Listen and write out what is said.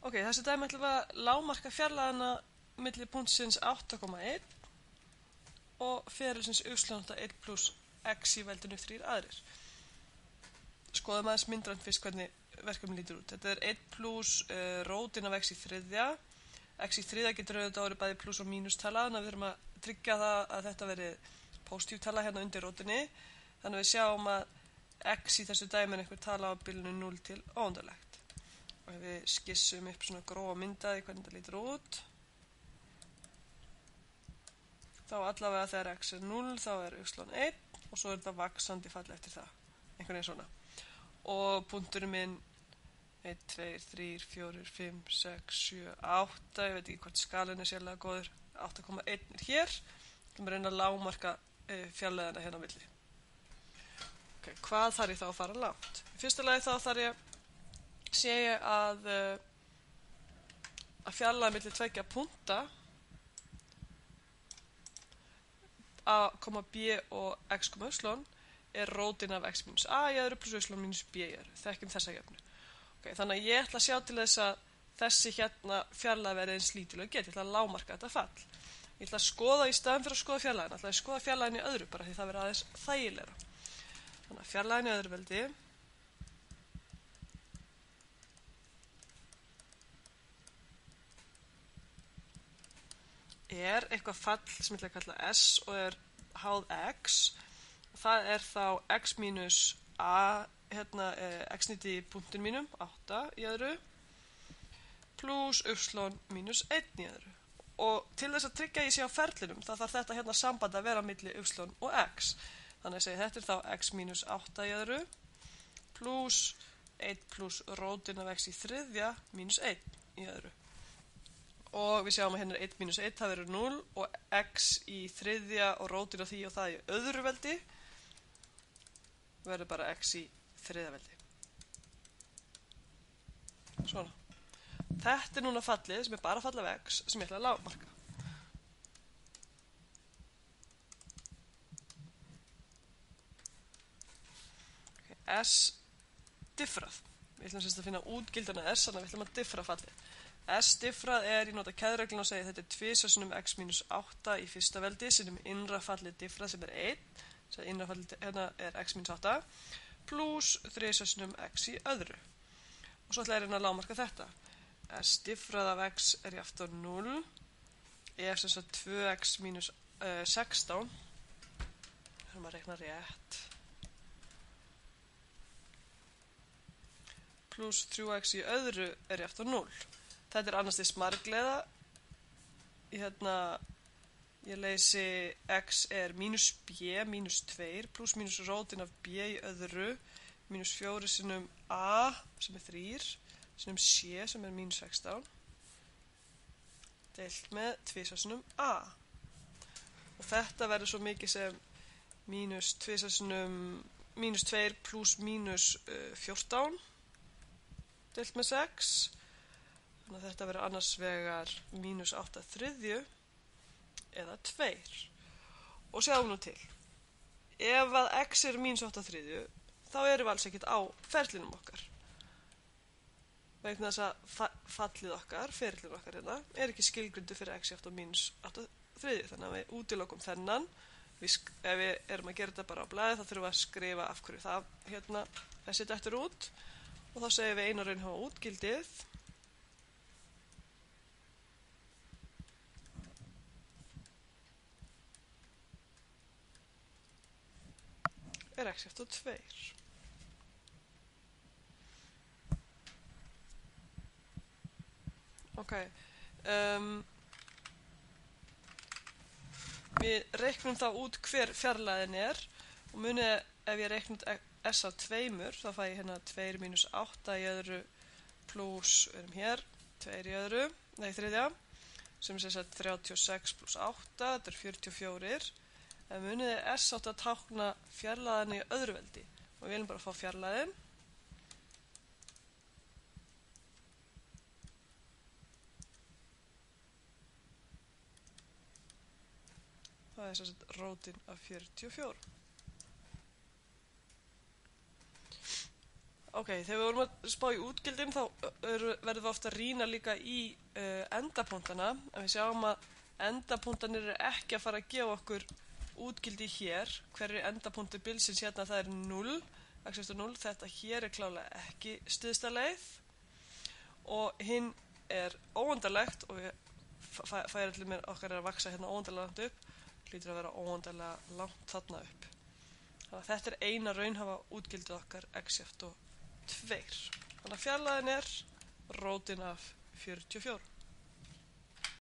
Ok, þessi dæmi ætlum við að lágmarka fjarlæðina milli punktsins 8,1 og ferilsins y 1 plus x í veldinu 3 aðrir. Skoðum aðeins myndrænt fyrst hvernig verkefni lítur út. Þetta er 1 plus rótin af x í þriðja. X í þriðja getur auðvitað orðið bæði plus og mínus tala, þannig að við þurfum að tryggja það að þetta veri positív tala hérna undir rótinni. Þannig að við sjáum að x í þessu dæmi er einhver tala á bilinu 0 til óendanlegt. Og ef við skissum upp svona grófa myndaði hvernig þetta lítur út, þá allavega þegar x er 0 þá er y 1 og svo er þetta vaxandi falli eftir það, einhvern veginn svona. Og punkturinn minn 1, 2, 3, 4, 5, 6, 7, 8, ég veit ekki hvort skalinn er sérlega góður, 8,1 er hér. Við erum að reyna að lágmarka fjarlæðina hérna á milli. Okay, hvað þarf ég þá að fara langt? Í fyrsta lagi þá þarf ég sé ég að fjarlæða milli tveggja punkta a, b og x, y er rótin af x minus a í öðru plus y minus b í öðru. Þekkjum þessa jöfnu. Okay, þannig að ég ætla að sjá til þess að þessi hérna fjarlæða verði eins lítilega get. Ég ætla að lágmarka þetta fall. Ég ætla að skoða í staðan fyrir að skoða fjarlæðina. Ég ætla að skoða fjarlæðin í öðru bara því það verður aðeins þægilegra. Þannig að fjarlæðin í öðru veldi er eitthvað fall sem ég ætla að kalla s og er háð x. Það er þá x mínus a, hérna x nýtt í punktin mínum, 8 í öðru, plus y mínus 1 í öðru. Og til þess að tryggja ég sé á ferlinum, þá þarf þetta hérna samband að vera milli y og x. Þannig að ég segi þetta er þá x mínus 8 í öðru, plus 1 plus rótin af x í þriðja mínus 1 í öðru. Og við sjáum að hérna er 1 mínus 1, það verður 0 og x í þriðja og rótin af því og það í öðru veldi verður bara x í þriðja veldi. Svona. Þetta er núna fallið sem er bara fall af x sem ég ætla að lágmarka. Okay, s diffrað. Við ætlum að finna útgildana s, þannig að við ætlum að diffra fallið. S diffrað er, ég nota keðjuregluna og segi þetta er 2 sinnum x mínus 8 í fyrsta veldi sinnum innra fallið diffrað sem er 1. Þess að innra fallið hérna er x mínus 8 plus 3 sinnum x í öðru. Og svo ætla ég að reyna að lágmarka þetta. S diffrað af x er jafnt á 0 er sem sagt 2x mínus 16. Það er maður að reikna rétt. Plus 3x í öðru er jafnt á 0. Þetta er annars því smargleiða. Ég leysi x er mínus b mínus 2 plus mínus rótin af b í öðru mínus 4 sinnum a sem er 3 sinnum c sem er mínus 16 deilt með 2 sinnum a. Og þetta verður svo mikið sem mínus 2 sinnum mínus 2 plus mínus 14 deilt með 6. Þannig að þetta verður annars vegar mínus 8 þriðju eða 2. Og sjáum nú til. Ef að x er mínus 8 þriðju, þá erum við alls ekkert á ferlinum okkar. Vegna þess að fallið okkar, ferlinn okkar hérna, er ekki skilgrundu fyrir x jafnt á mínus 8 þriðju. Þannig að við útilokum þennan. Ef við erum að gera þetta bara á blaði, þá þurfum við að skrifa af hverju það hérna þessi dettur út. Og þá segjum við einu raun hafa útgildið. Er x jafnt á 2. Ok. Við reiknum þá út hver fjarlæðin er og munið ef ég reiknum s á 2 þá fæ ég hérna 2 mínus 8 í öðru plus, við erum hér, 2 í öðru, nei þriðja, sem er 36 plus 8, þetta er 44. En munið s átt að tákna fjarlæðin í öðru veldi og við viljum bara fá fjarlæðin. Það er sem sagt rótin af 44. Ok, þegar við vorum að spá í útgildin þá verðum við ofta að rýna líka í endapunktana, en við sjáum að endapunktanir eru ekki að fara að gefa okkur útgildi hér. Hverri endapunktur bilsins hérna, það er 0, x-vestur 0, þetta hér er klálega ekki styðsta leið og hinn er óendanlegt og færiðlega mér okkar er að vaksa hérna óendanlega langt upp, hlýtur að vera óendanlega langt þarna upp. Þannig að þetta er eina raunhafa útgildið okkar x-jafnt og 2. Þannig að fjarlægðin er rótin af 44.